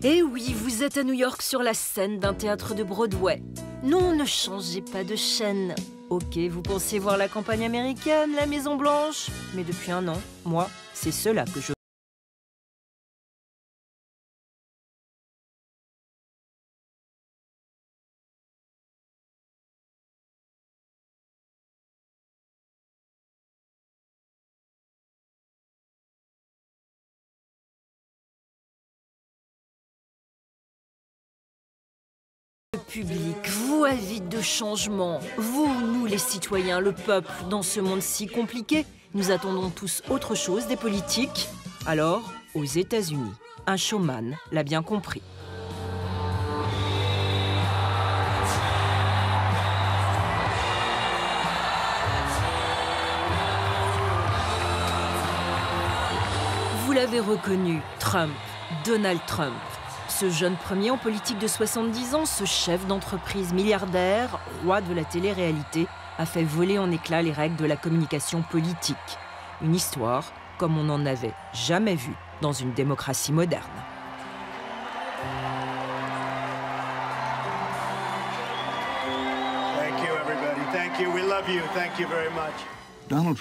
Eh oui, vous êtes à New York sur la scène d'un théâtre de Broadway. Non, ne changez pas de chaîne. Ok, vous pensez voir la campagne américaine, la Maison Blanche, mais depuis un an, moi, c'est cela que je... Le public, vous avide de changement. Vous, nous les citoyens, le peuple, dans ce monde si compliqué, nous attendons tous autre chose des politiques. Alors, aux États-Unis, un showman l'a bien compris. Vous l'avez reconnu, Trump, Donald Trump. Ce jeune premier en politique de 70 ans, ce chef d'entreprise milliardaire, roi de la télé-réalité, a fait voler en éclats les règles de la communication politique. Une histoire comme on n'en avait jamais vu dans une démocratie moderne.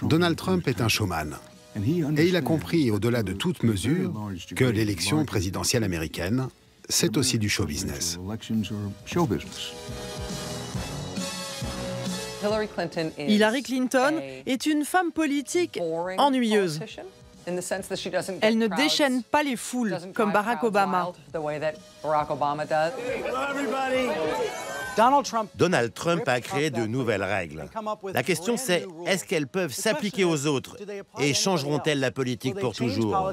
Donald Trump est un showman. Et il a compris, au-delà de toute mesure, que l'élection présidentielle américaine, c'est aussi du show business. Hillary Clinton est une femme politique ennuyeuse. Elle ne déchaîne pas les foules comme Barack Obama. Donald Trump a créé de nouvelles règles. La question c'est, est-ce qu'elles peuvent s'appliquer aux autres et changeront-elles la politique pour toujours?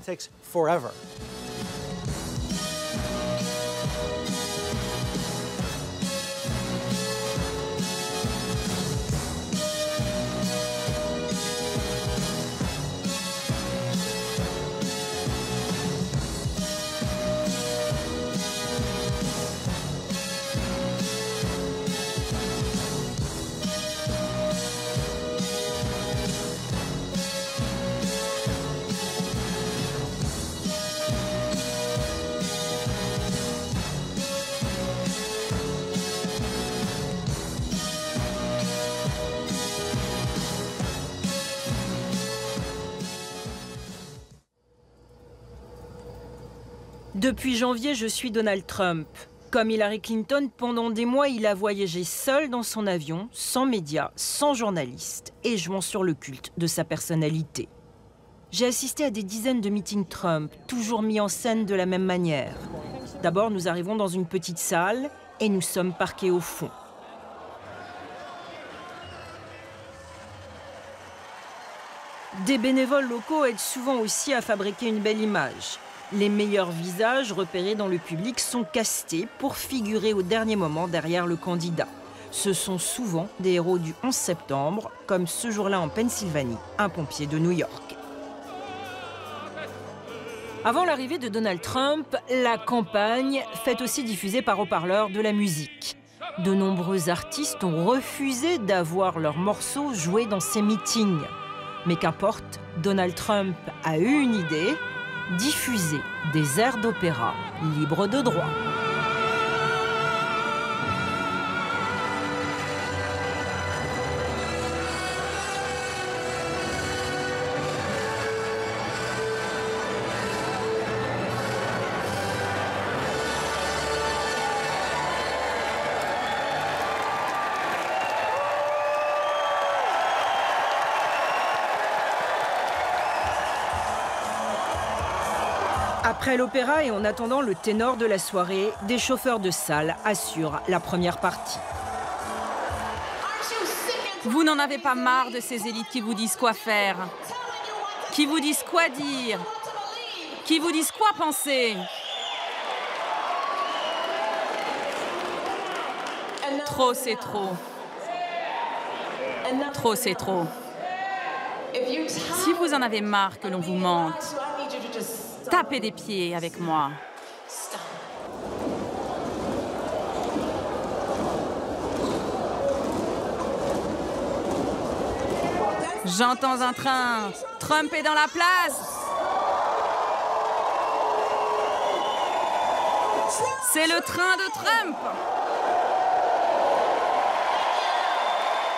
Depuis janvier, je suis Donald Trump. Comme Hillary Clinton, pendant des mois, il a voyagé seul dans son avion, sans médias, sans journalistes, et jouant sur le culte de sa personnalité. J'ai assisté à des dizaines de meetings Trump, toujours mis en scène de la même manière. D'abord, nous arrivons dans une petite salle et nous sommes parqués au fond. Des bénévoles locaux aident souvent aussi à fabriquer une belle image. Les meilleurs visages repérés dans le public sont castés pour figurer au dernier moment derrière le candidat. Ce sont souvent des héros du 11 septembre, comme ce jour-là en Pennsylvanie, un pompier de New York. Avant l'arrivée de Donald Trump, la campagne fait aussi diffuser par haut-parleur de la musique. De nombreux artistes ont refusé d'avoir leurs morceaux joués dans ces meetings. Mais qu'importe, Donald Trump a eu une idée: diffuser des airs d'opéra libres de droit. Après l'opéra et en attendant le ténor de la soirée, des chauffeurs de salle assurent la première partie. Vous n'en avez pas marre de ces élites qui vous disent quoi faire, qui vous disent quoi dire, qui vous disent quoi penser? Trop, c'est trop. Trop, c'est trop. Si vous en avez marre que l'on vous mente, tapez des pieds avec moi. J'entends un train. Trump est dans la place. C'est le train de Trump.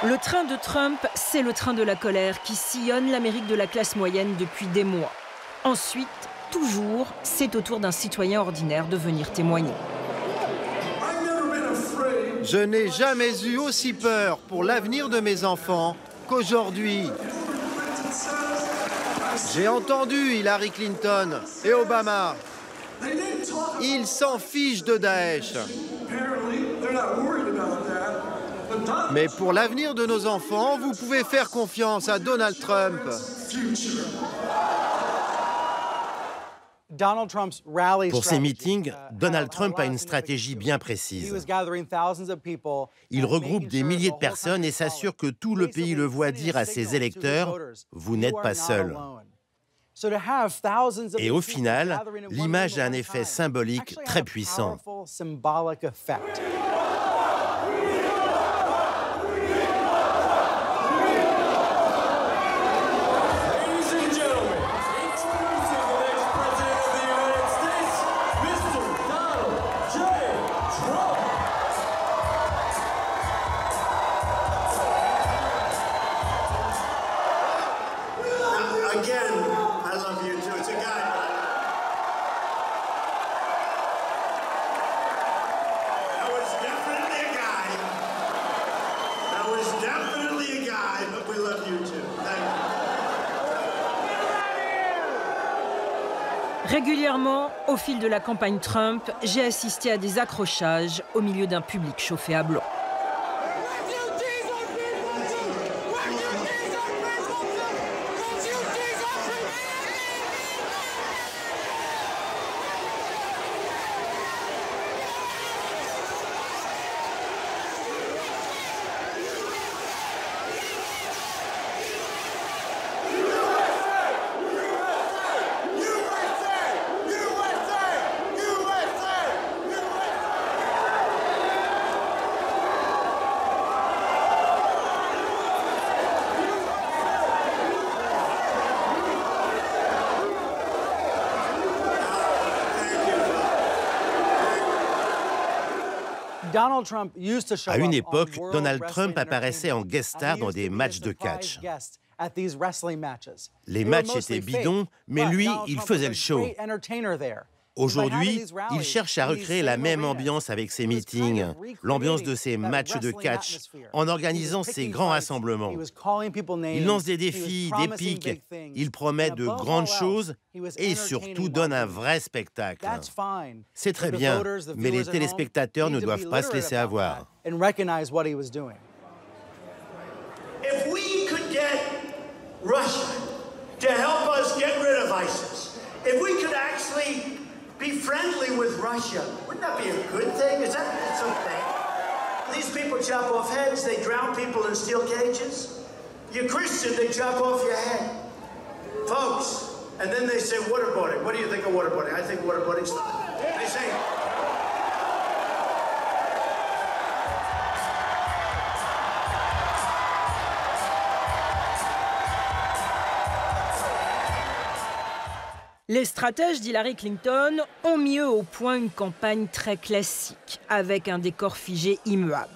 Le train de Trump, c'est le train de la colère qui sillonne l'Amérique de la classe moyenne depuis des mois. Ensuite, toujours, c'est au tour d'un citoyen ordinaire de venir témoigner. Je n'ai jamais eu aussi peur pour l'avenir de mes enfants qu'aujourd'hui. J'ai entendu Hillary Clinton et Obama. Ils s'en fichent de Daesh. Mais pour l'avenir de nos enfants, vous pouvez faire confiance à Donald Trump. Pour ces meetings, Donald Trump a une stratégie bien précise. Il regroupe des milliers de personnes et s'assure que tout le pays le voit dire à ses électeurs « Vous n'êtes pas seul ». Et au final, l'image a un effet symbolique très puissant. Régulièrement, au fil de la campagne Trump, j'ai assisté à des accrochages au milieu d'un public chauffé à blanc. À une époque, Donald Trump apparaissait en guest star dans des matchs de catch. Les matchs étaient bidons, mais lui, il faisait le show. Aujourd'hui, il cherche à recréer la même ambiance avec ses meetings, l'ambiance de ses matchs de catch, en organisant ses grands rassemblements. Il lance des défis, des pics, il promet de grandes choses et surtout donne un vrai spectacle. C'est très bien, mais les téléspectateurs ne doivent pas se laisser avoir. If we could get Russia to help us get rid of ISIS, if we could actually be friendly with Russia, wouldn't that be a good thing? Is that okay? These people chop off heads, they drown people in steel cages. You're Christian, they chop off your head. Folks, and then they say waterboarding. What do you think of waterboarding? I think waterboarding's fine. They say... Les stratèges d'Hillary Clinton ont mis au point une campagne très classique, avec un décor figé immuable.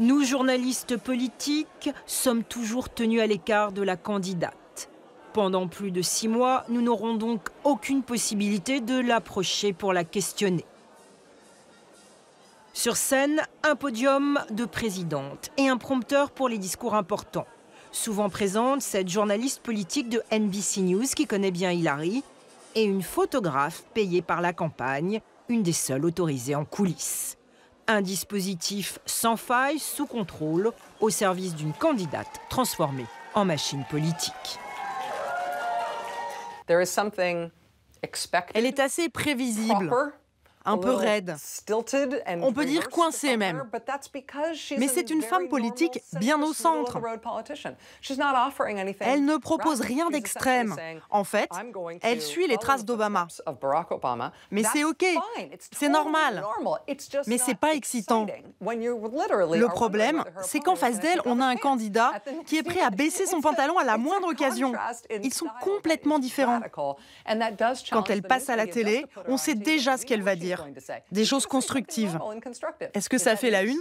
Nous, journalistes politiques, sommes toujours tenus à l'écart de la candidate. Pendant plus de 6 mois, nous n'aurons donc aucune possibilité de l'approcher pour la questionner. Sur scène, un podium de présidente et un prompteur pour les discours importants. Souvent présente cette journaliste politique de NBC News qui connaît bien Hillary, et une photographe payée par la campagne, une des seules autorisées en coulisses. Un dispositif sans faille, sous contrôle, au service d'une candidate transformée en machine politique. Elle est assez prévisible, un peu raide. On peut dire coincée même. Mais c'est une femme politique bien au centre. Elle ne propose rien d'extrême. En fait, elle suit les traces d'Obama. Mais c'est OK, c'est normal. Mais c'est pas excitant. Le problème, c'est qu'en face d'elle, on a un candidat qui est prêt à baisser son pantalon à la moindre occasion. Ils sont complètement différents. Quand elle passe à la télé, on sait déjà ce qu'elle va dire. dire, des choses constructives. Est-ce que ça fait la une?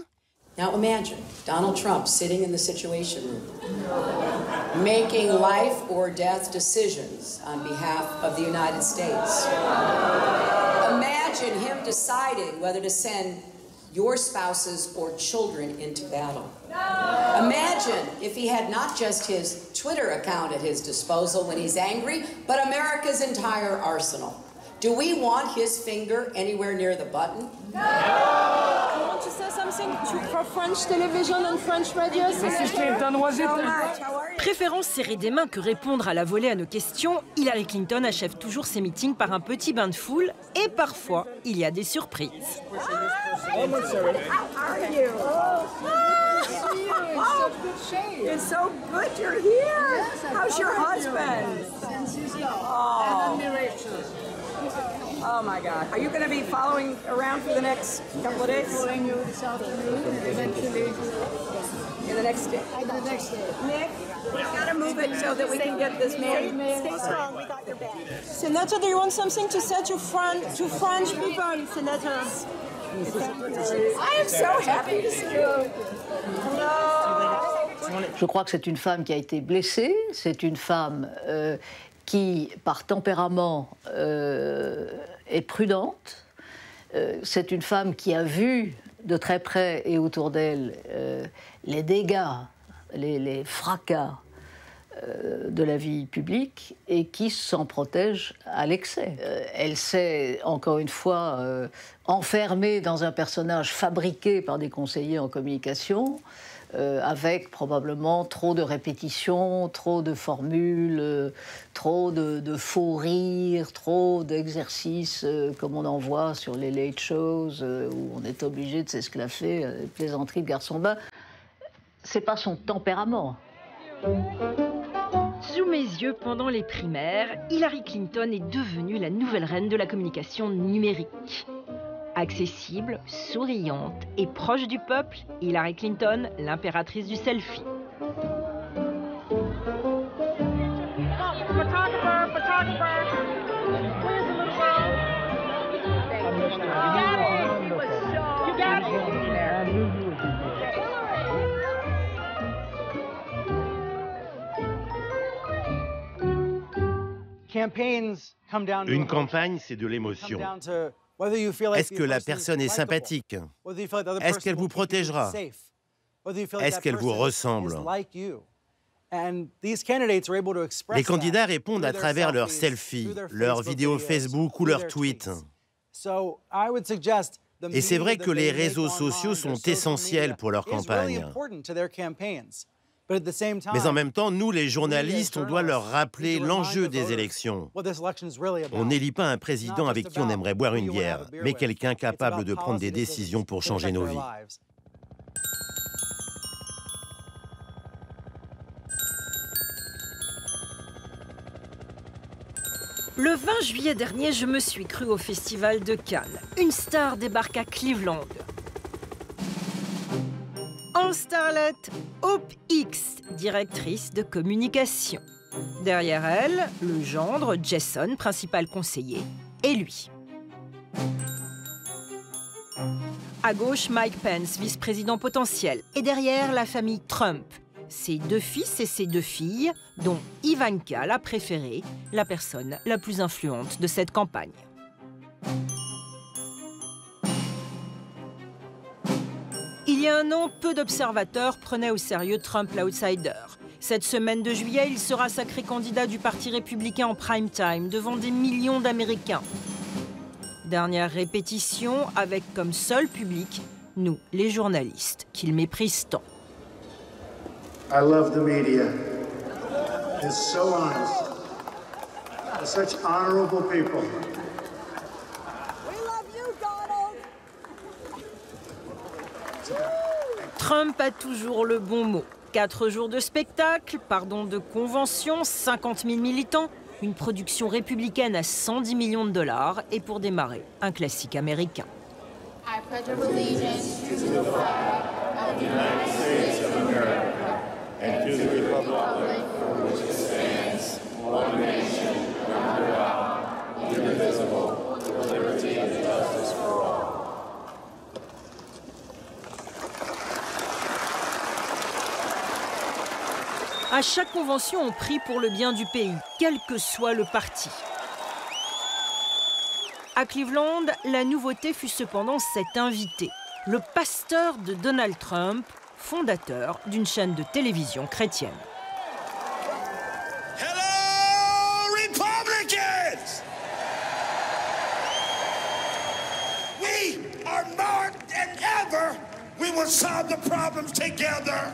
Now imagine Donald Trump sitting in the Situation Room, making life or death decisions on behalf of the United States. Imagine him deciding whether to send your spouses or children into battle. Imagine if he had not just his Twitter account at his disposal when he's angry, but America's entire arsenal. Do we want his finger anywhere near the button? You want to say something for French television and French radio? Préférant serrer des mains que répondre à la volée à nos questions, Hillary Clinton achève toujours ses meetings par un petit bain de foule et parfois, il y a des surprises. It's so good you're here. How's your husband? Oh my God. Are you going to be following around for the next couple of days? Following you this afternoon, eventually. In the next day? The next day. Nick, we got to move it so that we can get this man. Stay strong, we got your back. Senator, do you want something to say to French people, Senator? I am so happy to see you. Je crois que c'est une femme qui a été blessée, c'est une femme qui, par tempérament, est prudente. C'est une femme qui a vu de très près et autour d'elle les dégâts, les fracas de la vie publique et qui s'en protège à l'excès. Elle s'est, encore une fois, enfermée dans un personnage fabriqué par des conseillers en communication, avec probablement trop de répétitions, trop de formules, trop de faux rires, trop d'exercices comme on en voit sur les late shows où on est obligé de s'esclaffer, plaisanteries de garçon bas. C'est pas son tempérament. Sous mes yeux, pendant les primaires, Hillary Clinton est devenue la nouvelle reine de la communication numérique. Accessible, souriante et proche du peuple, Hillary Clinton, l'impératrice du selfie. Une campagne, c'est de l'émotion. Est-ce que la personne est sympathique? Est-ce qu'elle vous protégera? Est-ce qu'elle vous ressemble? Les candidats répondent à travers leurs selfies, leurs vidéos Facebook ou leurs tweets. Et c'est vrai que les réseaux sociaux sont essentiels pour leur campagne. Mais en même temps, nous, les journalistes, on doit leur rappeler l'enjeu des élections. On n'élit pas un président avec qui on aimerait boire une bière, mais quelqu'un capable de prendre des décisions pour changer nos vies. Le 20 juillet dernier, je me suis crue au Festival de Cannes. Une star débarque à Cleveland. En starlet, Hope Hicks, directrice de communication. Derrière elle, le gendre Jason, principal conseiller, et lui. À gauche, Mike Pence, vice-président potentiel. Et derrière, la famille Trump. Ses deux fils et ses deux filles, dont Ivanka, la préférée, la personne la plus influente de cette campagne. Il y a un an, peu d'observateurs prenaient au sérieux Trump l'outsider. Cette semaine de juillet, il sera sacré candidat du Parti républicain en prime time devant des millions d'Américains. Dernière répétition avec comme seul public, nous, les journalistes, qu'il méprise tant. I love the media. It's so honest. They're such honorable people. Trump a toujours le bon mot. 4 jours de spectacle, pardon de convention, 50 000 militants, une production républicaine à 110 millions de dollars et pour démarrer, un classique américain. I pledge allegiance to the flag of the United States of America and to the republic for which it stands, one nation, under God, indivisible, with liberty and justice for all. À chaque convention, on prie pour le bien du pays, quel que soit le parti. À Cleveland, la nouveauté fut cependant cet invité, le pasteur de Donald Trump, fondateur d'une chaîne de télévision chrétienne. Hello, Republicans! We are more than ever. We will solve the problems together.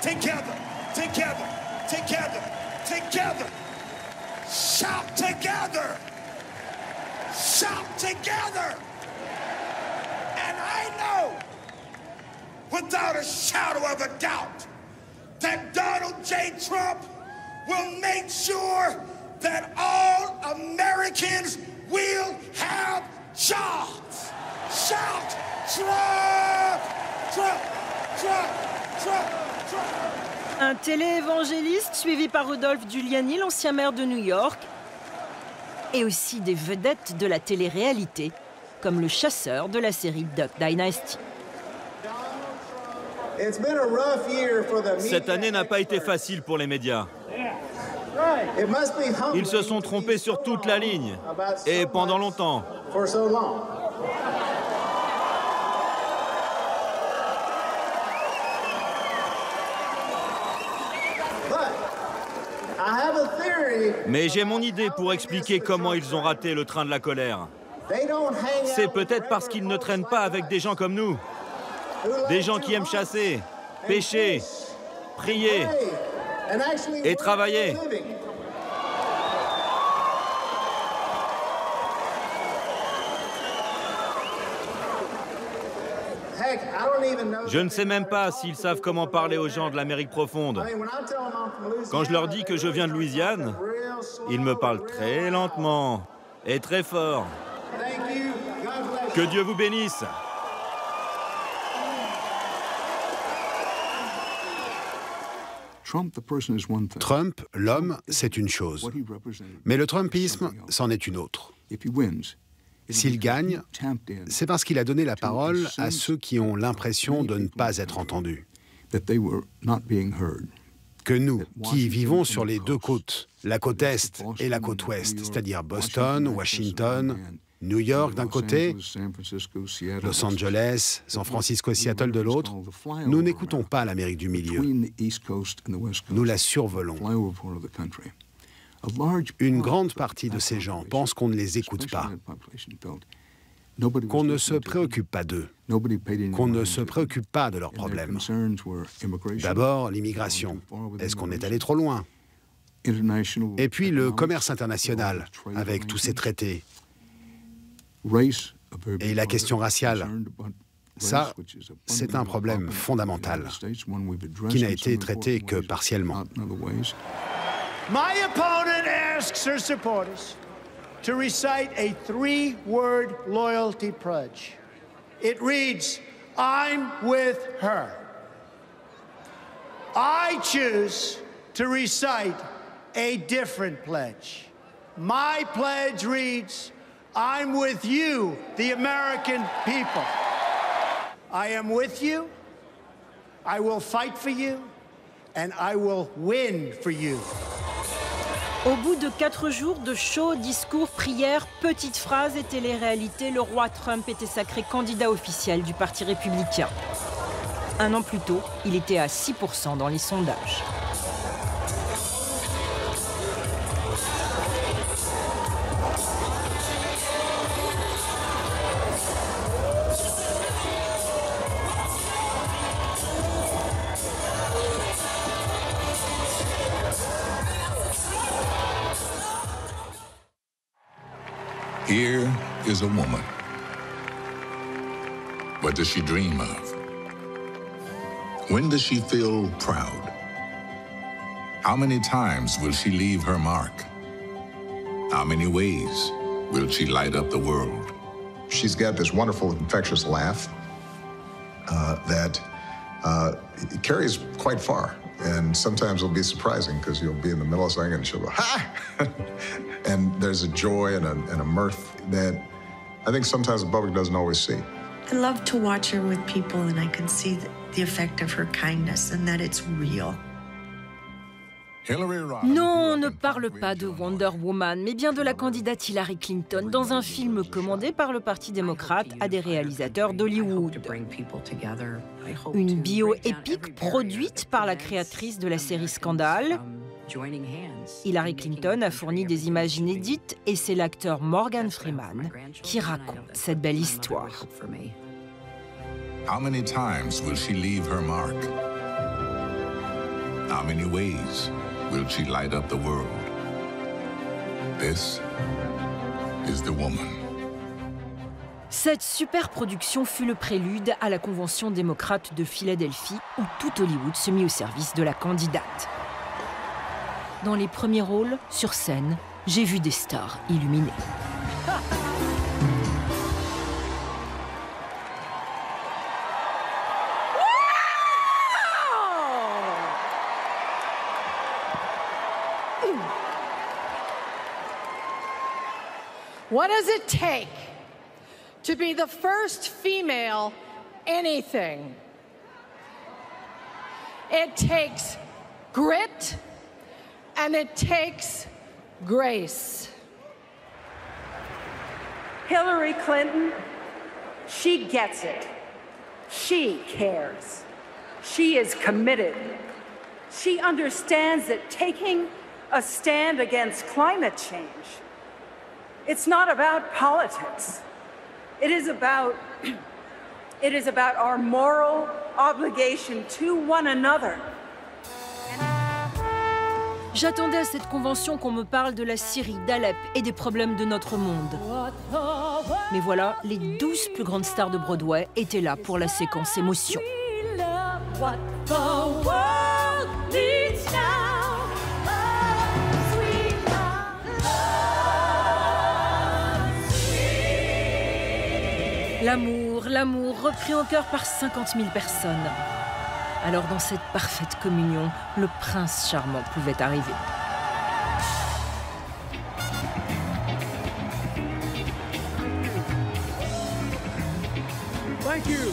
Together, together, together, together. Shout together. Shout together. And I know, without a shadow of a doubt, that Donald J. Trump will make sure that all Americans will have jobs. Shout, Trump, Trump, Trump, Trump, Trump. Un téléévangéliste suivi par Rudolph Giuliani, l'ancien maire de New York, et aussi des vedettes de la télé-réalité, comme le chasseur de la série Duck Dynasty. Cette année n'a pas été facile pour les médias. Ils se sont trompés sur toute la ligne, et pendant longtemps. Mais j'ai mon idée pour expliquer comment ils ont raté le train de la colère. C'est peut-être parce qu'ils ne traînent pas avec des gens comme nous. Des gens qui aiment chasser, pêcher, prier et travailler. Je ne sais même pas s'ils savent comment parler aux gens de l'Amérique profonde. Quand je leur dis que je viens de Louisiane, ils me parlent très lentement et très fort. Que Dieu vous bénisse. Trump, l'homme, c'est une chose. Mais le Trumpisme, c'en est une autre. S'il gagne, c'est parce qu'il a donné la parole à ceux qui ont l'impression de ne pas être entendus. Que nous, qui vivons sur les deux côtes, la côte Est et la côte Ouest, c'est-à-dire Boston, Washington, New York d'un côté, Los Angeles, San Francisco et Seattle de l'autre, nous n'écoutons pas l'Amérique du Milieu. Nous la survolons. Une grande partie de ces gens pensent qu'on ne les écoute pas, qu'on ne se préoccupe pas d'eux, qu'on ne se préoccupe pas de leurs problèmes. D'abord, l'immigration. Est-ce qu'on est allé trop loin? Et puis le commerce international, avec tous ces traités. Et la question raciale. Ça, c'est un problème fondamental qui n'a été traité que partiellement. My opponent asks her supporters to recite a three-word loyalty pledge. It reads, I'm with her. I choose to recite a different pledge. My pledge reads, I'm with you, the American people. I am with you, I will fight for you, and I will win for you. Au bout de 4 jours de shows, discours, prières, petites phrases et télé-réalité, le roi Trump était sacré candidat officiel du Parti républicain. Un an plus tôt, il était à 6% dans les sondages. Here is a woman. What does she dream of? When does she feel proud? How many times will she leave her mark? How many ways will she light up the world? She's got this wonderful, infectious laugh that carries quite far. And sometimes it'll be surprising because you'll be in the middle of something and she'll go, ha! And there's a joy and a mirth that I think sometimes the public doesn't always see. I love to watch her with people and I can see the effect of her kindness and that it's real. Non, on ne parle pas de Wonder Woman, mais bien de la candidate Hillary Clinton dans un film commandé par le Parti démocrate à des réalisateurs d'Hollywood. Une bio-épique produite par la créatrice de la série Scandale. Hillary Clinton a fourni des images inédites et c'est l'acteur Morgan Freeman qui raconte cette belle histoire. How many times will she leave her mark? How many ways will she light up the world? This is the woman. Cette super production fut le prélude à la convention démocrate de Philadelphie où tout Hollywood se mit au service de la candidate. Dans les premiers rôles, sur scène, j'ai vu des stars illuminées. What does it take to be the first female anything? It takes grit and it takes grace. Hillary Clinton, she gets it. She cares. She is committed. She understands that taking a stand against climate change, it's not about politics. It is about our moral obligation to one another. J'attendais à cette convention qu'on me parle de la Syrie, d'Alep et des problèmes de notre monde. Mais voilà, les 12 plus grandes stars de Broadway étaient là pour la séquence émotion. L'amour, l'amour, repris en chœur par 50 000 personnes. Alors dans cette parfaite communion, le prince charmant pouvait arriver. Thank you.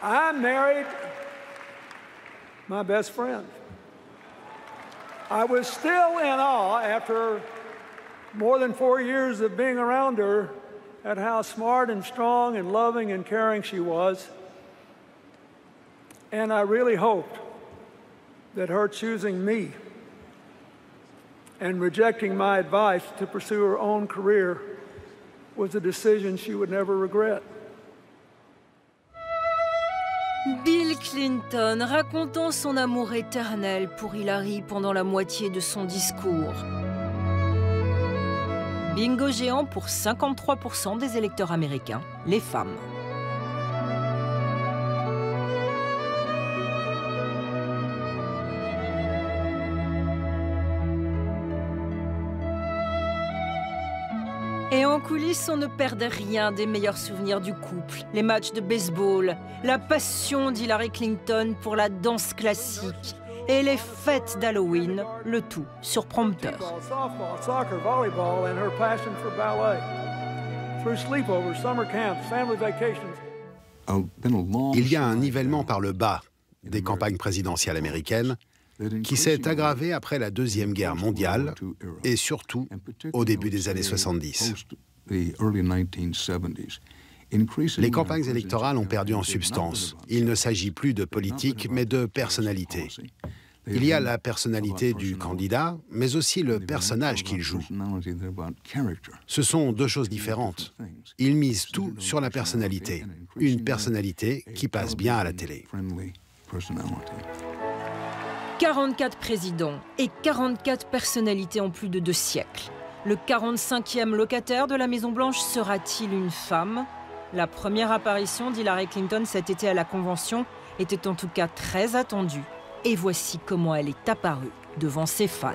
I married my best friend. I was still in awe after more than 4 years of being around her at how smart and strong and loving and caring she was. And I really hoped that her choosing me and rejecting my advice to pursue her own career was a decision she would never regret. Bill Clinton racontant son amour éternel pour Hillary pendant la moitié de son discours. Bingo géant pour 53% des électeurs américains, les femmes. Et en coulisses, on ne perdait rien des meilleurs souvenirs du couple. Les matchs de baseball, la passion d'Hillary Clinton pour la danse classique et les fêtes d'Halloween, le tout sur prompteur. Il y a un nivellement par le bas des campagnes présidentielles américaines qui s'est aggravé après la Deuxième Guerre mondiale et surtout au début des années 70. Les campagnes électorales ont perdu en substance. Il ne s'agit plus de politique, mais de personnalité. Il y a la personnalité du candidat, mais aussi le personnage qu'il joue. Ce sont deux choses différentes. Ils misent tout sur la personnalité. Une personnalité qui passe bien à la télé. 44 présidents et 44 personnalités en plus de 2 siècles. Le 45e locataire de la Maison-Blanche sera-t-il une femme? La première apparition d'Hillary Clinton cet été à la Convention était en tout cas très attendue. Et voici comment elle est apparue devant ses fans.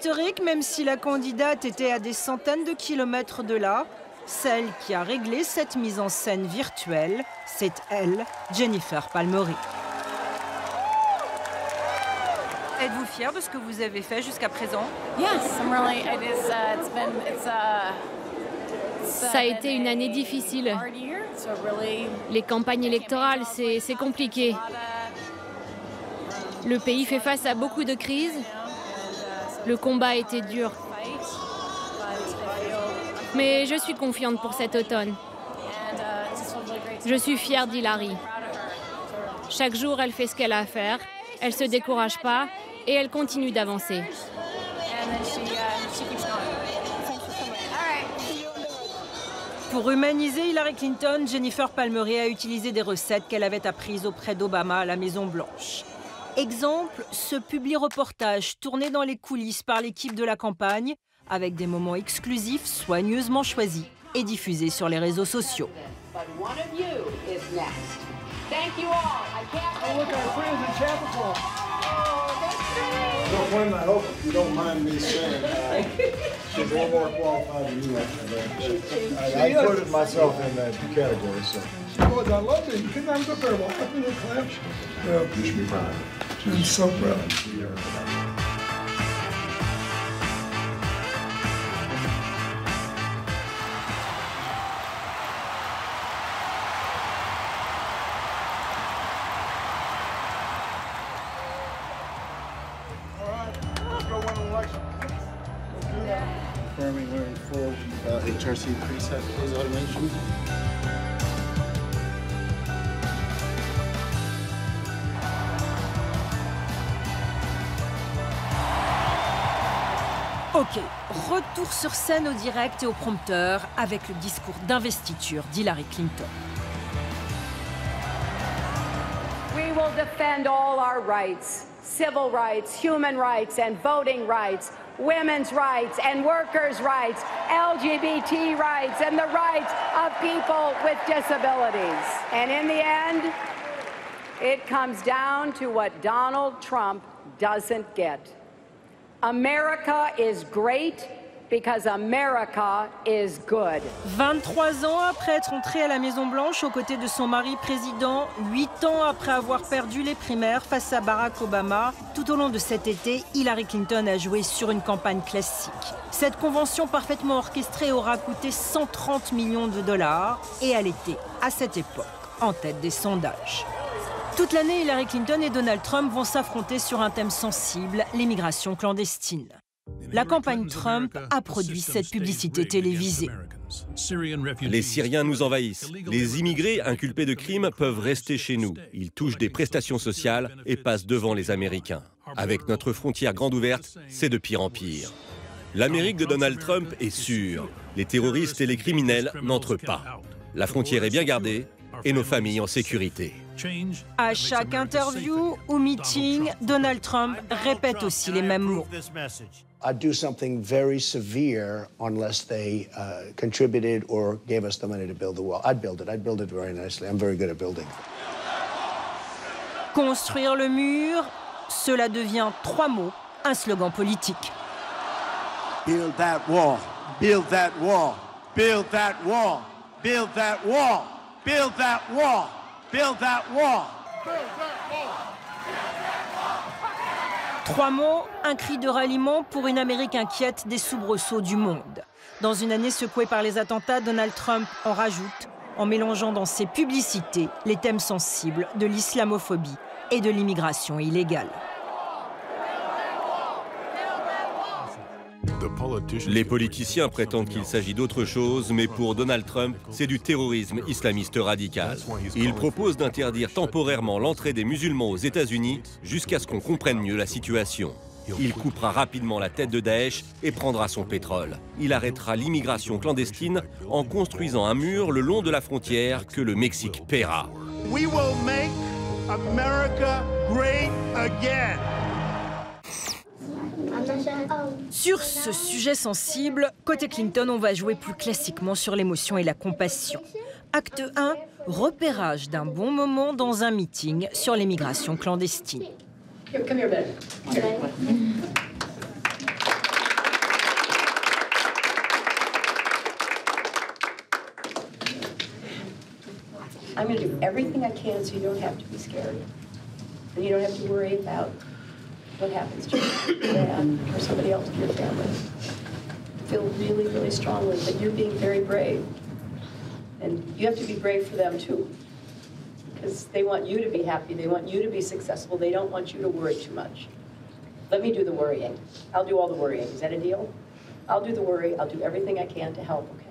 historique, même si la candidate était à des centaines de kilomètres de là. Celle qui a réglé cette mise en scène virtuelle, c'est elle, Jennifer Palmieri. Êtes-vous fière de ce que vous avez fait jusqu'à présent? Ça a été une année difficile. Les campagnes électorales, c'est compliqué. Le pays fait face à beaucoup de crises. Le combat a été dur. Mais je suis confiante pour cet automne. Je suis fière d'Hillary. Chaque jour, elle fait ce qu'elle a à faire. Elle ne se décourage pas et elle continue d'avancer. Pour humaniser Hillary Clinton, Jennifer Palmieri a utilisé des recettes qu'elle avait apprises auprès d'Obama à la Maison-Blanche. Exemple, ce publi-reportage tourné dans les coulisses par l'équipe de la campagne, avec des moments exclusifs soigneusement choisis et diffusés sur les réseaux sociaux. I hope you don't mind me saying she's a little more qualified than you are. I put myself in that category. So. She goes, I love it. You couldn't have up there walking in the class. Well, you should be proud. I'm so proud. Confirming we're in full HRC preset phase automation. Ok, retour sur scène au direct et au prompteur avec le discours d'investiture d'Hillary Clinton. We will defend all our rights, civil rights, human rights, and voting rights, women's rights and workers' rights, LGBT rights, and the rights of people with disabilities. And in the end, it comes down to what Donald Trump doesn't get. America is great because America is good. 23 ans après être entrée à la Maison-Blanche aux côtés de son mari président, 8 ans après avoir perdu les primaires face à Barack Obama, tout au long de cet été, Hillary Clinton a joué sur une campagne classique. Cette convention parfaitement orchestrée aura coûté 130 millions de dollars et elle était, à cette époque, en tête des sondages. Toute l'année, Hillary Clinton et Donald Trump vont s'affronter sur un thème sensible, l'immigration clandestine. La campagne Trump a produit cette publicité télévisée. Les Syriens nous envahissent. Les immigrés inculpés de crimes peuvent rester chez nous. Ils touchent des prestations sociales et passent devant les Américains. Avec notre frontière grande ouverte, c'est de pire en pire. L'Amérique de Donald Trump est sûre. Les terroristes et les criminels n'entrent pas. La frontière est bien gardée et nos familles en sécurité. À chaque interview ou meeting, Donald Trump répète aussi les mêmes mots. I'd do something very severe unless they contributed or gave us the money to build the wall. I'd build it. I'd build it very nicely. I'm very good at building. Construire le mur, cela devient 3 mots, un slogan politique. Build that wall. Build that wall. Build that wall. Build that wall. Build that wall. Build that wall. 3 mots, un cri de ralliement pour une Amérique inquiète des soubresauts du monde. Dans une année secouée par les attentats, Donald Trump en rajoute, en mélangeant dans ses publicités les thèmes sensibles de l'islamophobie et de l'immigration illégale. Les politiciens prétendent qu'il s'agit d'autre chose, mais pour Donald Trump, c'est du terrorisme islamiste radical. Il propose d'interdire temporairement l'entrée des musulmans aux États-Unis jusqu'à ce qu'on comprenne mieux la situation. Il coupera rapidement la tête de Daesh et prendra son pétrole. Il arrêtera l'immigration clandestine en construisant un mur le long de la frontière que le Mexique paiera. We will make America great again. Sur ce sujet sensible, côté Clinton, on va jouer plus classiquement sur l'émotion et la compassion. Acte 1, repérage d'un bon moment dans un meeting sur l'immigration clandestine. I'm going to do everything I can so you don't have to be scared. And you don't have to worry about what happens to your dad or somebody else in your family. I feel really, really strongly that you're being very brave. And you have to be brave for them, too. Because they want you to be happy. They want you to be successful. They don't want you to worry too much. Let me do the worrying. I'll do all the worrying. Is that a deal? I'll do the worry. I'll do everything I can to help, okay?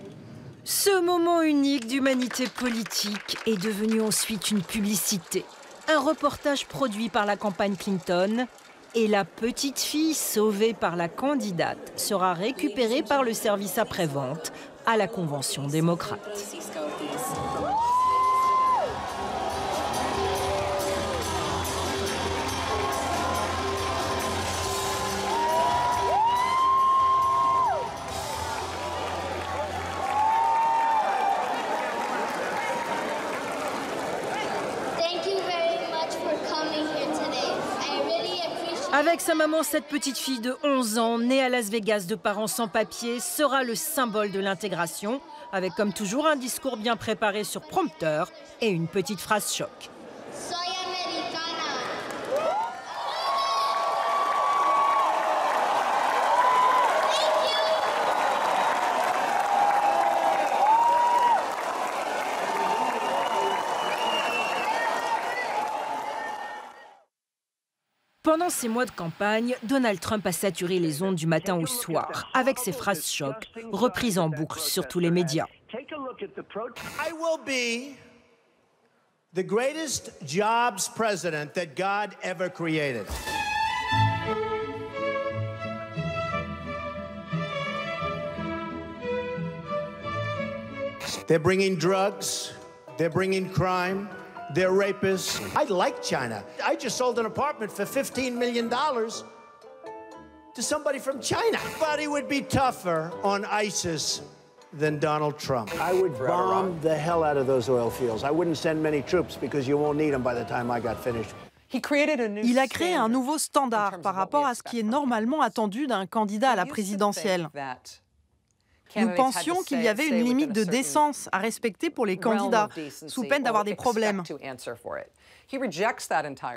Ce moment unique d'humanité politique est devenu ensuite une publicité. Un reportage produit par la campagne Clinton. Et la petite fille sauvée par la candidate sera récupérée par le service après-vente à la Convention démocrate. Avec sa maman, cette petite fille de 11 ans, née à Las Vegas de parents sans papier, sera le symbole de l'intégration, avec comme toujours un discours bien préparé sur prompteur et une petite phrase choc. Pendant ces mois de campagne, Donald Trump a saturé les ondes du matin au soir avec ses phrases choc, reprises en boucle sur tous les médias. I will be the greatest jobs president that God ever created. They're bringing drugs, they're bringing crime. They're rapists. I like China. I just sold an apartment for $15 million to somebody from China. But he would be tougher on ISIS than Donald Trump. I would bomb the hell out of those oil fields. I wouldn't send many troops because you won't need them by the time I got finished. Il a créé un nouveau standard par rapport à ce qui est normalement attendu d'un candidat à la présidentielle. Nous pensions qu'il y avait une limite de décence à respecter pour les candidats, sous peine d'avoir des problèmes.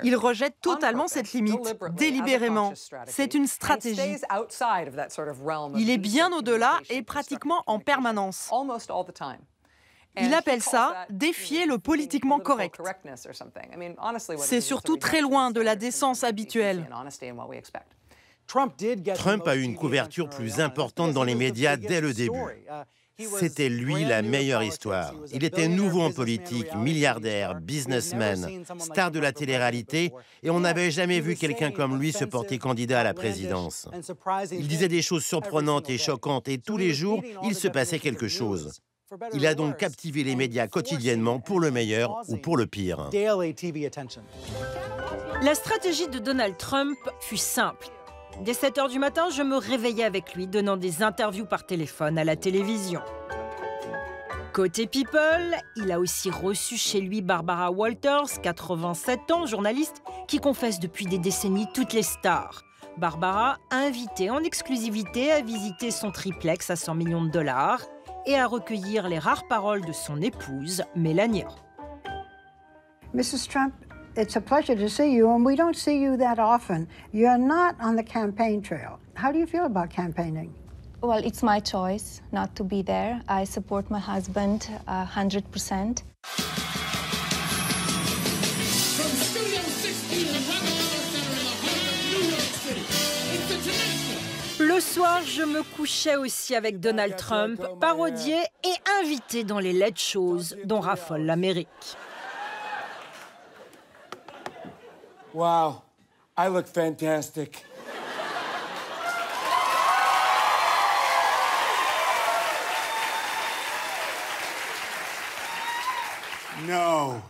Il rejette totalement cette limite, délibérément. C'est une stratégie. Il est bien au-delà et pratiquement en permanence. Il appelle ça « défier le politiquement correct ». C'est surtout très loin de la décence habituelle. Trump a eu une couverture plus importante dans les médias dès le début. C'était lui la meilleure histoire. Il était nouveau en politique, milliardaire, businessman, star de la télé-réalité, et on n'avait jamais vu quelqu'un comme lui se porter candidat à la présidence. Il disait des choses surprenantes et choquantes, et tous les jours, il se passait quelque chose. Il a donc captivé les médias quotidiennement pour le meilleur ou pour le pire. La stratégie de Donald Trump fut simple. Dès 7 h du matin, je me réveillais avec lui, donnant des interviews par téléphone à la télévision. Côté People, il a aussi reçu chez lui Barbara Walters, 87 ans, journaliste, qui confesse depuis des décennies toutes les stars. Barbara, invitée en exclusivité à visiter son triplex à 100 millions de dollars et à recueillir les rares paroles de son épouse, Melania. Mrs. Trump, it's a pleasure to see you, and we don't see you that often. You're not on the campaign trail. How do you feel about campaigning? Well, it's my choice not to be there. I support my husband 100%. Le soir, je me couchais aussi avec Donald Trump, parodié et invité dans les late shows dont raffole l'Amérique. Wow, I look fantastic. No,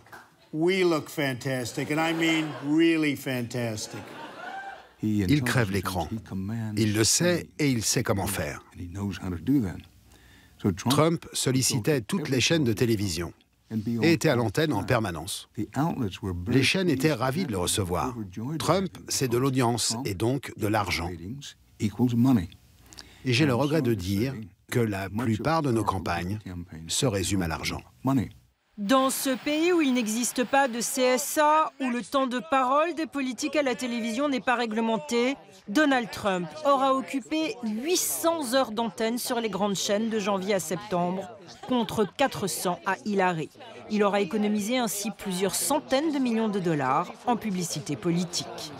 we look fantastic, and I mean really fantastic. Il crève l'écran. Il le sait et il sait comment faire. Trump sollicitait toutes les chaînes de télévision et était à l'antenne en permanence. Les chaînes étaient ravies de le recevoir. Trump, c'est de l'audience et donc de l'argent. Et j'ai le regret de dire que la plupart de nos campagnes se résument à l'argent. Dans ce pays où il n'existe pas de CSA, où le temps de parole des politiques à la télévision n'est pas réglementé, Donald Trump aura occupé 800 heures d'antenne sur les grandes chaînes de janvier à septembre, contre 400 à Hillary. Il aura économisé ainsi plusieurs centaines de millions de dollars en publicité politique.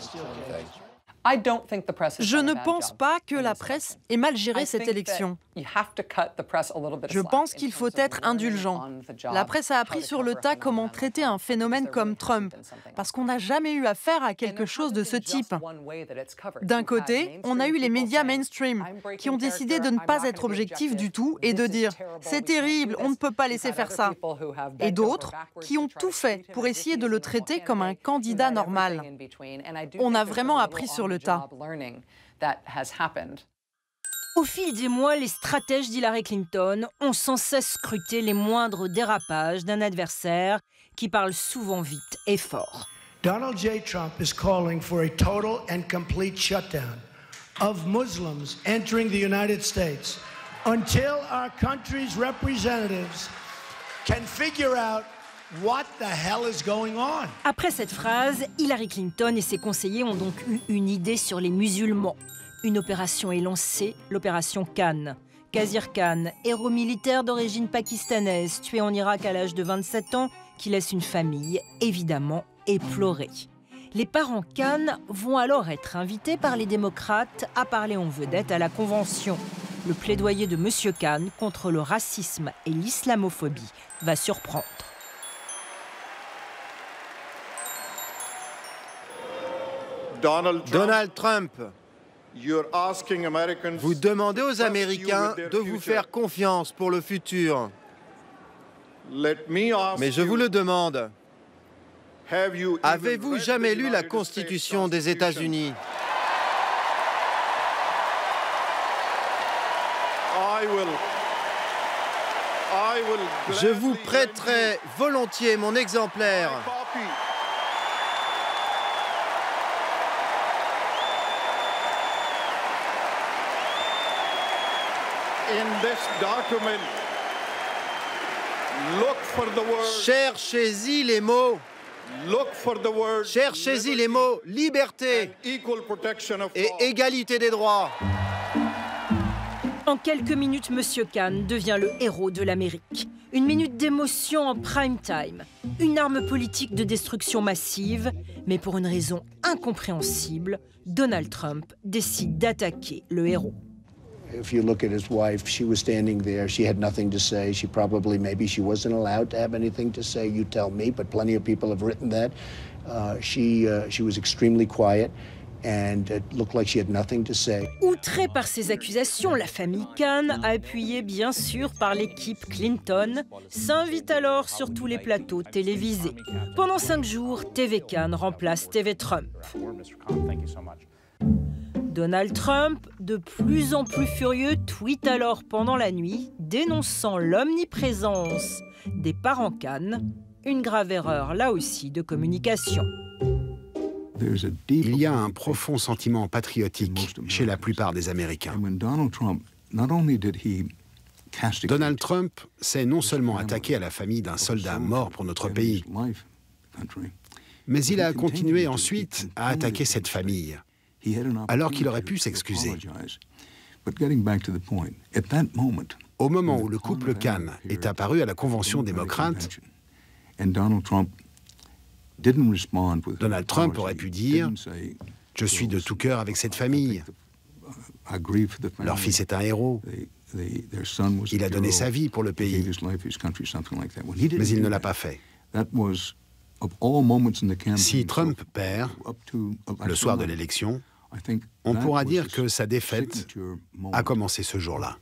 Je ne pense pas que la presse ait mal géré cette élection. Je pense qu'il faut être indulgent. La presse a appris sur le tas comment traiter un phénomène comme Trump, parce qu'on n'a jamais eu affaire à quelque chose de ce type. D'un côté, on a eu les médias mainstream qui ont décidé de ne pas être objectifs du tout et de dire « c'est terrible, on ne peut pas laisser faire ça ». Et d'autres qui ont tout fait pour essayer de le traiter comme un candidat normal. On a vraiment appris sur le tas. Au fil des mois, les stratèges d'Hillary Clinton ont sans cesse scruté les moindres dérapages d'un adversaire qui parle souvent vite et fort. Donald J. Trump is calling for a total and complete shutdown of Muslims entering the United States until our country's representatives can figure out what the hell is going on. Après cette phrase, Hillary Clinton et ses conseillers ont donc eu une idée sur les musulmans. Une opération est lancée, l'opération Khan. Khazir Khan, héros militaire d'origine pakistanaise, tué en Irak à l'âge de 27 ans, qui laisse une famille, évidemment, éplorée. Les parents Khan vont alors être invités par les démocrates à parler en vedette à la Convention. Le plaidoyer de M. Khan contre le racisme et l'islamophobie va surprendre. Donald Trump, vous demandez aux Américains de vous faire confiance pour le futur. Mais je vous le demande, avez-vous jamais lu la Constitution des États-Unis? Je vous prêterai volontiers mon exemplaire. Cherchez-y les mots. Cherchez-y les mots liberté et égalité des droits. En quelques minutes, M. Khan devient le héros de l'Amérique. Une minute d'émotion en prime time. Une arme politique de destruction massive. Mais pour une raison incompréhensible, Donald Trump décide d'attaquer le héros. If you look at his wife, she was standing there. She had nothing to say. She probably, maybe she wasn't allowed to have anything to say. You tell me, but plenty of people have written that. She was extremely quiet. And it looked like she had nothing to say. Outrée par ces accusations, la famille Khan, appuyée bien sûr par l'équipe Clinton, s'invite alors sur tous les plateaux télévisés. Pendant 5 jours, TV Khan remplace TV Trump. Donald Trump, de plus en plus furieux, tweet alors pendant la nuit, dénonçant l'omniprésence des parents Khan, une grave erreur là aussi de communication. Il y a un profond sentiment patriotique chez la plupart des Américains. Donald Trump s'est non seulement attaqué à la famille d'un soldat mort pour notre pays, mais il a continué ensuite à attaquer cette famille, alors qu'il aurait pu s'excuser. Au moment où le couple Khan est apparu à la Convention démocrate, Donald Trump aurait pu dire « Je suis de tout cœur avec cette famille. Leur fils est un héros. Il a donné sa vie pour le pays. » Mais il ne l'a pas fait. Si Trump perd, le soir de l'élection, on pourra dire que sa défaite a commencé ce jour-là.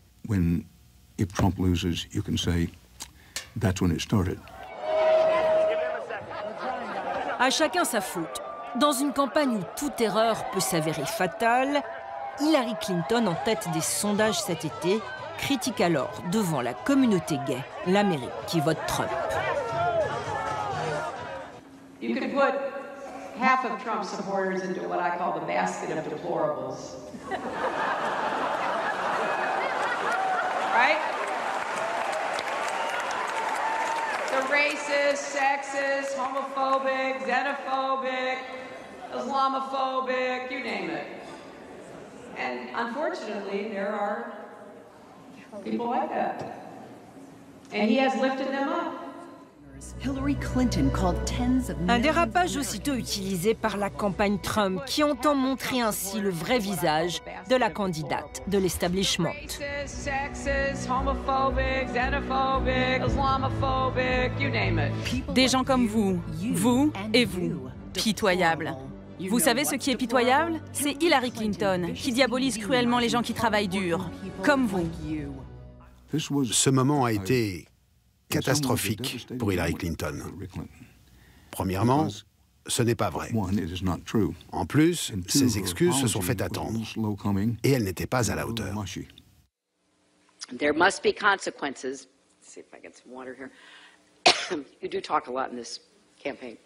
À chacun sa faute. Dans une campagne où toute erreur peut s'avérer fatale, Hillary Clinton, en tête des sondages cet été, critique alors devant la communauté gay l'Amérique qui vote Trump. You could put half of Trump's supporters into what I call the basket of deplorables. Right? The racist, sexist, homophobic, xenophobic, Islamophobic, you name it. And unfortunately, there are people like that. And he has lifted them up. Un dérapage aussitôt utilisé par la campagne Trump qui entend montrer ainsi le vrai visage de la candidate de l'establishment. Des gens comme vous et vous, pitoyables. Vous savez ce qui est pitoyable? C'est Hillary Clinton, qui diabolise cruellement les gens qui travaillent dur, comme vous. Ce moment a été catastrophique pour Hillary Clinton. Premièrement, ce n'est pas vrai. En plus, ses excuses se sont fait attendre et elle n'était pas à la hauteur. There must be consequences. Let's see if I get some water here. You do talk a lot in this campaign.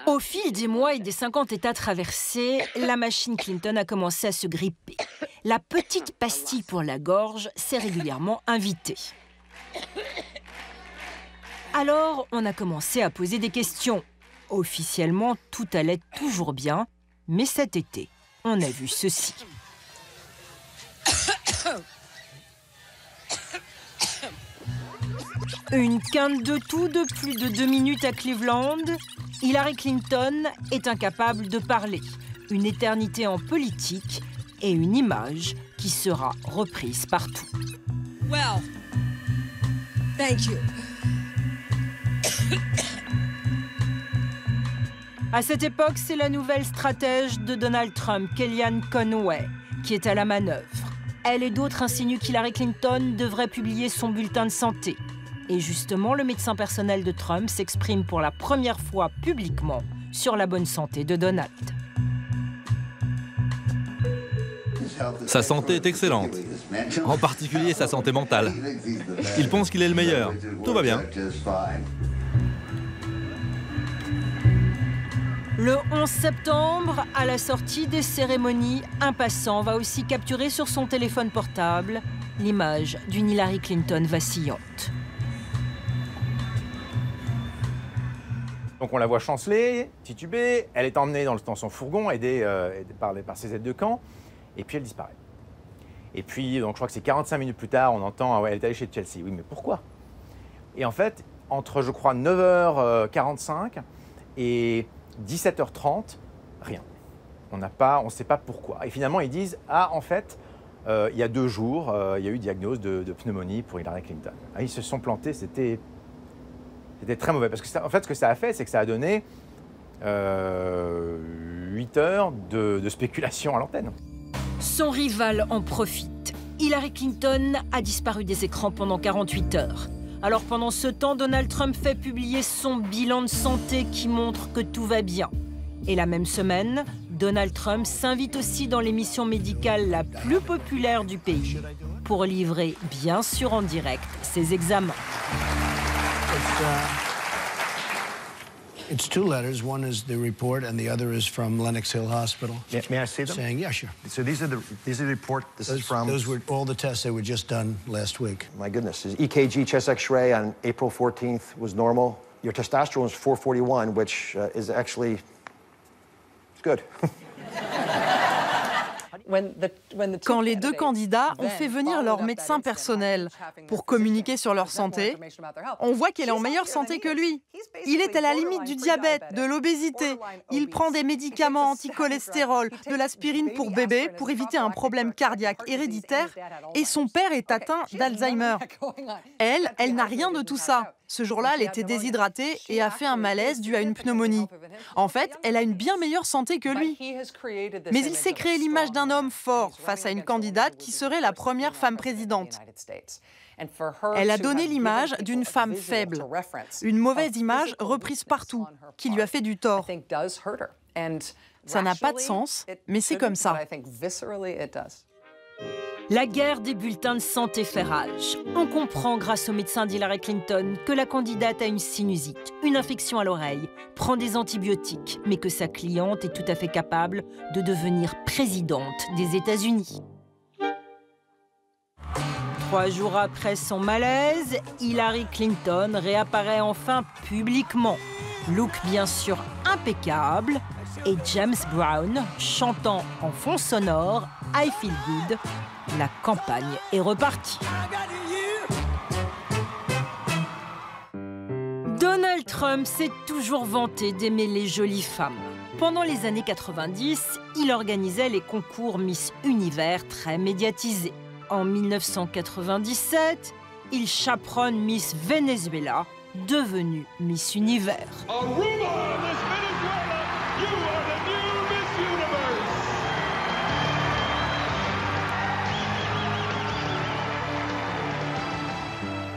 Au fil des mois et des 50 États traversés, la machine Clinton a commencé à se gripper. La petite pastille pour la gorge s'est régulièrement invitée. Alors, on a commencé à poser des questions. Officiellement, tout allait toujours bien, mais cet été, on a vu ceci. Une quinte de toux de plus de 2 minutes à Cleveland. Hillary Clinton est incapable de parler. Une éternité en politique et une image qui sera reprise partout. Well, thank you. À cette époque, c'est la nouvelle stratège de Donald Trump, Kellyanne Conway, qui est à la manœuvre. Elle et d'autres insinuent qu'Hillary Clinton devrait publier son bulletin de santé. Et justement, le médecin personnel de Trump s'exprime pour la première fois publiquement sur la bonne santé de Donald. Sa santé est excellente, en particulier sa santé mentale. Il pense qu'il est le meilleur. Tout va bien. Le 11 septembre, à la sortie des cérémonies, un passant va aussi capturer sur son téléphone portable l'image d'une Hillary Clinton vacillante. Donc on la voit chanceler, tituber, elle est emmenée dans son fourgon, aidée par ses aides de camp, et puis elle disparaît. Et puis, donc, je crois que c'est 45 minutes plus tard, on entend ah ouais, elle est allée chez Chelsea. Oui, mais pourquoi? Et en fait, entre, je crois, 9h45 et 17h30, rien. On ne sait pas pourquoi. Et finalement, ils disent ah, en fait, il y a 2 jours, il y a eu diagnostic de pneumonie pour Hillary Clinton. Ah, ils se sont plantés, c'était très mauvais. Parce que ça, en fait, ce que ça a fait, c'est que ça a donné 8 heures de spéculation à l'antenne. Son rival en profite. Hillary Clinton a disparu des écrans pendant 48 heures. Alors pendant ce temps, Donald Trump fait publier son bilan de santé qui montre que tout va bien. Et la même semaine, Donald Trump s'invite aussi dans l'émission médicale la plus populaire du pays pour livrer, bien sûr en direct, ses examens. It's 2 letters. One is the report, and the other is from Lenox Hill Hospital. Yeah, may I see them? Saying, yeah, sure. So these are the report. This is from. Those were all the tests that were just done last week. My goodness, his EKG chest X-ray on April 14th was normal. Your testosterone is 441, which is actually it's good. Quand les 2 candidats ont fait venir leur médecin personnel pour communiquer sur leur santé, on voit qu'elle est en meilleure santé que lui. Il est à la limite du diabète, de l'obésité. Il prend des médicaments anti-cholestérol, de l'aspirine pour bébé pour éviter un problème cardiaque héréditaire. Et son père est atteint d'Alzheimer. Elle n'a rien de tout ça. Ce jour-là, elle était déshydratée et a fait un malaise dû à une pneumonie. En fait, elle a une bien meilleure santé que lui. Mais il s'est créé l'image d'un homme fort face à une candidate qui serait la première femme présidente. Elle a donné l'image d'une femme faible, une mauvaise image reprise partout, qui lui a fait du tort. Ça n'a pas de sens, mais c'est comme ça. La guerre des bulletins de santé fait rage. On comprend grâce au médecin d'Hillary Clinton que la candidate a une sinusite, une infection à l'oreille, prend des antibiotiques, mais que sa cliente est tout à fait capable de devenir présidente des États-Unis. 3 jours après son malaise, Hillary Clinton réapparaît enfin publiquement. Look bien sûr impeccable et James Brown chantant en fond sonore I Feel Good. La campagne est repartie. Donald Trump s'est toujours vanté d'aimer les jolies femmes. Pendant les années 90, il organisait les concours Miss Univers très médiatisés. En 1997, il chaperonne Miss Venezuela, devenue Miss Univers.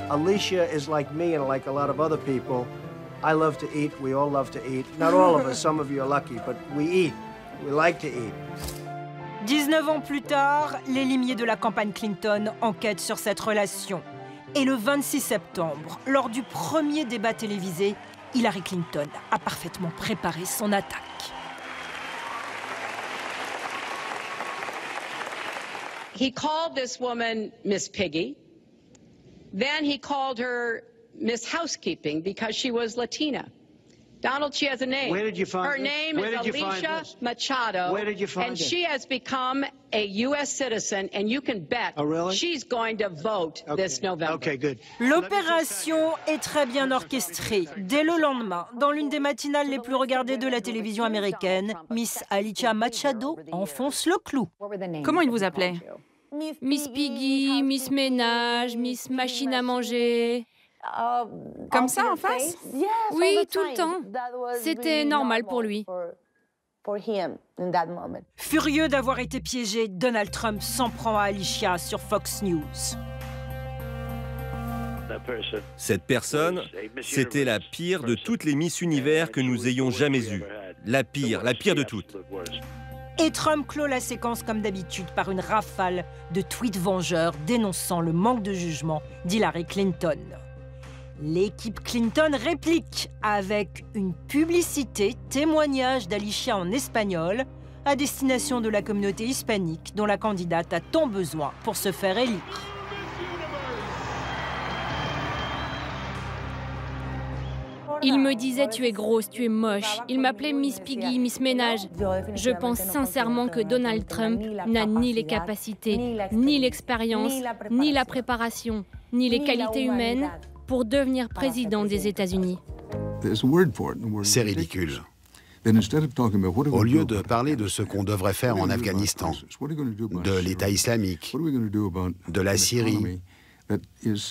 Alicia is like me and like a lot of other people. I love to eat. We all love to eat. Not all of us, some of you are lucky, but we eat. We like to eat. 19 ans plus tard, les limiers de la campagne Clinton enquêtent sur cette relation. Et le 26 septembre, lors du premier débat télévisé, Hillary Clinton a parfaitement préparé son attaque. He called this woman Miss Piggy. Then he called her Miss Housekeeping because she was Latina. Donald, she has a name. Where did you find her this? name Where is did you find Alicia this? Machado. Where did you find and it? she has become a U.S. citizen, and you can bet she's going to vote this November. Okay, good. L'opération est très bien orchestrée. Dès le lendemain, dans l'une des matinales les plus regardées de la télévision américaine, Miss Alicia Machado enfonce le clou. Comment il vous appelait? Miss Piggy, Miss Ménage, Miss Machine à manger. Comme ça, en face? Oui, tout le temps. C'était normal pour lui. Furieux d'avoir été piégé, Donald Trump s'en prend à Alicia sur Fox News. Cette personne, c'était la pire de toutes les Miss Univers que nous ayons jamais eues. La pire de toutes. Et Trump clôt la séquence comme d'habitude par une rafale de tweets vengeurs dénonçant le manque de jugement d'Hillary Clinton. L'équipe Clinton réplique avec une publicité témoignage d'Alicia en espagnol à destination de la communauté hispanique dont la candidate a tant besoin pour se faire élire. Il me disait « tu es grosse, tu es moche ». Il m'appelait Miss Piggy, Miss Ménage. Je pense sincèrement que Donald Trump n'a ni les capacités, ni l'expérience, ni la préparation, ni les qualités humaines pour devenir président des États-Unis. C'est ridicule. Au lieu de parler de ce qu'on devrait faire en Afghanistan, de l'État islamique, de la Syrie,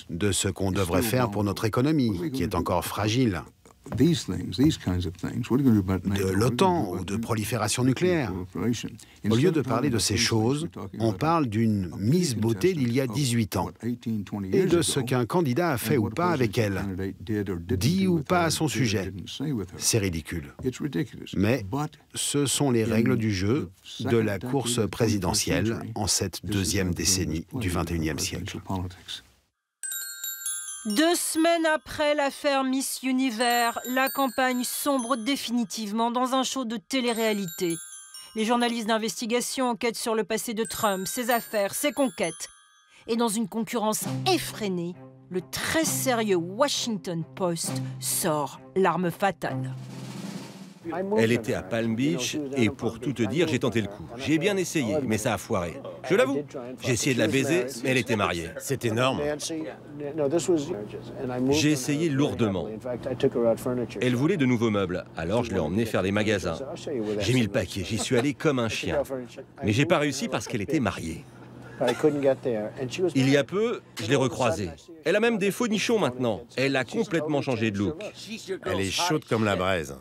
de ce qu'on devrait faire pour notre économie, qui est encore fragile, de l'OTAN ou de prolifération nucléaire. Au lieu de parler de ces choses, on parle d'une Miss Beauté d'il y a 18 ans et de ce qu'un candidat a fait ou pas avec elle, dit ou pas à son sujet. C'est ridicule. Mais ce sont les règles du jeu de la course présidentielle en cette deuxième décennie du XXIe siècle. 2 semaines après l'affaire Miss Univers, la campagne sombre définitivement dans un show de télé-réalité. Les journalistes d'investigation enquêtent sur le passé de Trump, ses affaires, ses conquêtes. Et dans une concurrence effrénée, le très sérieux Washington Post sort l'arme fatale. Elle était à Palm Beach et pour tout te dire, j'ai tenté le coup. J'ai bien essayé, mais ça a foiré. Je l'avoue. J'ai essayé de la baiser, mais elle était mariée. C'est énorme. J'ai essayé lourdement. Elle voulait de nouveaux meubles, alors je l'ai emmenée faire des magasins. J'ai mis le paquet, j'y suis allé comme un chien. Mais j'ai pas réussi parce qu'elle était mariée. Il y a peu, je l'ai recroisée. Elle a même des faux nichons maintenant. Elle a complètement changé de look. Elle est chaude comme la braise.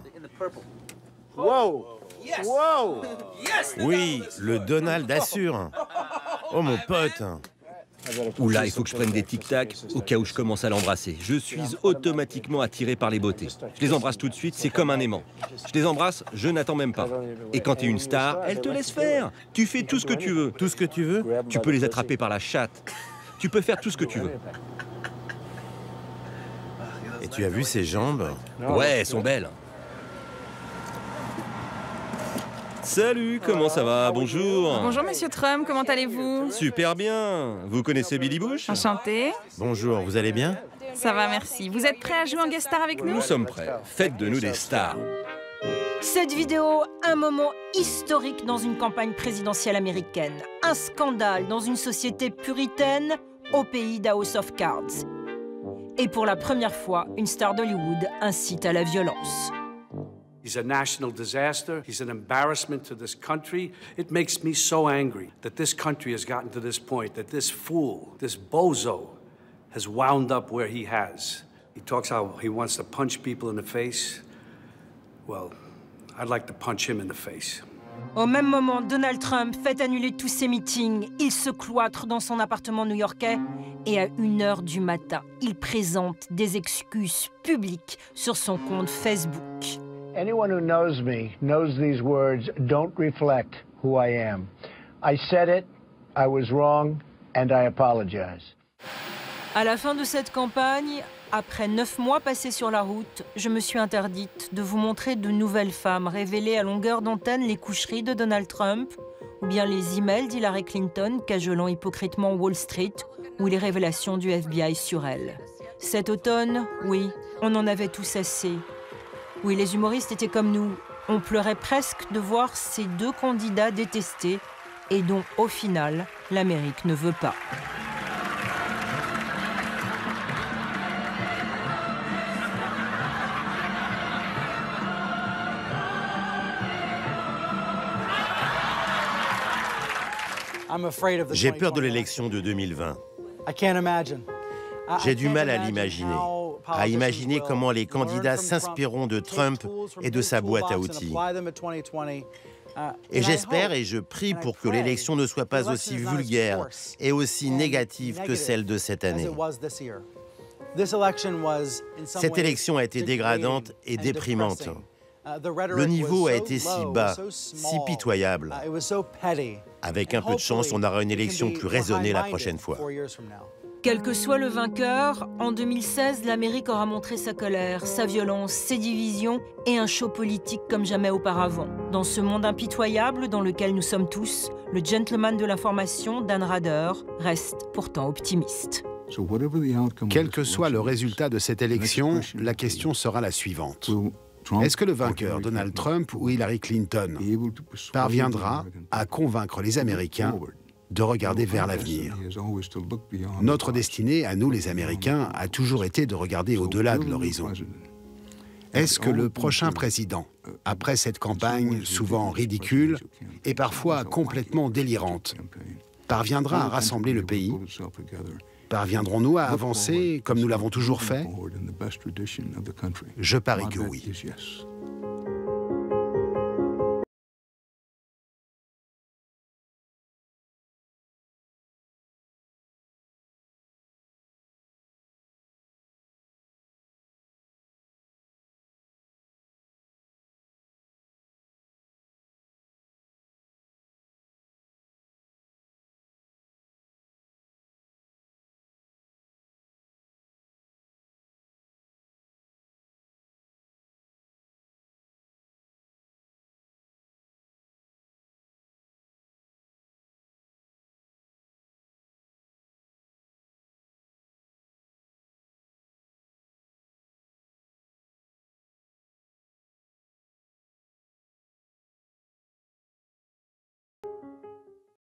Wow! Wow! Oui, le Donald assure. Oh mon pote. Oula, il faut que je prenne des tic-tac au cas où je commence à l'embrasser. Je suis automatiquement attiré par les beautés. Je les embrasse tout de suite, c'est comme un aimant. Je les embrasse, je n'attends même pas. Et quand tu es une star, elle te laisse faire. Tu fais tout ce que tu veux. Tout ce que tu veux? Tu peux les attraper par la chatte. Tu peux faire tout ce que tu veux. Et tu as vu ses jambes? Ouais, elles sont belles. Salut, comment ça va? Bonjour. Bonjour, monsieur Trump, comment allez-vous? Super bien. Vous connaissez Billy Bush? Enchanté. Bonjour, vous allez bien? Ça va, merci. Vous êtes prêt à jouer en guest star avec nous? Nous sommes prêts. Faites de nous des stars. Cette vidéo, un moment historique dans une campagne présidentielle américaine. Un scandale dans une société puritaine au pays d'House of Cards. Et pour la première fois, une star d'Hollywood incite à la violence. He's a national disaster. He's an embarrassment to this country. It makes me so angry that this country has gotten to this point, that this fool, this bozo, has wound up where he has. He talks how he wants to punch people in the face. Well, I'd like to punch him in the face. Au même moment, Donald Trump fait annuler tous ses meetings. Il se cloître dans son appartement new-yorkais et à 1h du matin, il présente des excuses publiques sur son compte Facebook. Anyone who knows me knows these words don't reflect who I am. I said it, I was wrong, and I apologize. À la fin de cette campagne, après 9 mois passés sur la route, je me suis interdite de vous montrer de nouvelles femmes révéler à longueur d'antenne les coucheries de Donald Trump, ou bien les emails d'Hillary Clinton cajolant hypocritement Wall Street, ou les révélations du FBI sur elle. Cet automne, oui, on en avait tous assez. Oui, les humoristes étaient comme nous. On pleurait presque de voir ces deux candidats détestés et dont, au final, l'Amérique ne veut pas. J'ai peur de l'élection de 2020. J'ai du mal à l'imaginer. À imaginer comment les candidats s'inspireront de Trump et de sa boîte à outils. Et j'espère et je prie pour que l'élection ne soit pas aussi vulgaire et aussi négative que celle de cette année. Cette élection a été dégradante et déprimante. Le niveau a été si bas, si pitoyable. Avec un peu de chance, on aura une élection plus raisonnée la prochaine fois. Quel que soit le vainqueur, en 2016, l'Amérique aura montré sa colère, sa violence, ses divisions et un show politique comme jamais auparavant. Dans ce monde impitoyable dans lequel nous sommes tous, le gentleman de l'information, Dan Rader, reste pourtant optimiste. Quel que soit le résultat de cette élection, la question sera la suivante. Est-ce que le vainqueur, Donald Trump ou Hillary Clinton, parviendra à convaincre les Américains de regarder vers l'avenir? Notre destinée, à nous les Américains, a toujours été de regarder au-delà de l'horizon. Est-ce que le prochain président, après cette campagne souvent ridicule et parfois complètement délirante, parviendra à rassembler le pays? Parviendrons-nous à avancer comme nous l'avons toujours fait? Je parie que oui.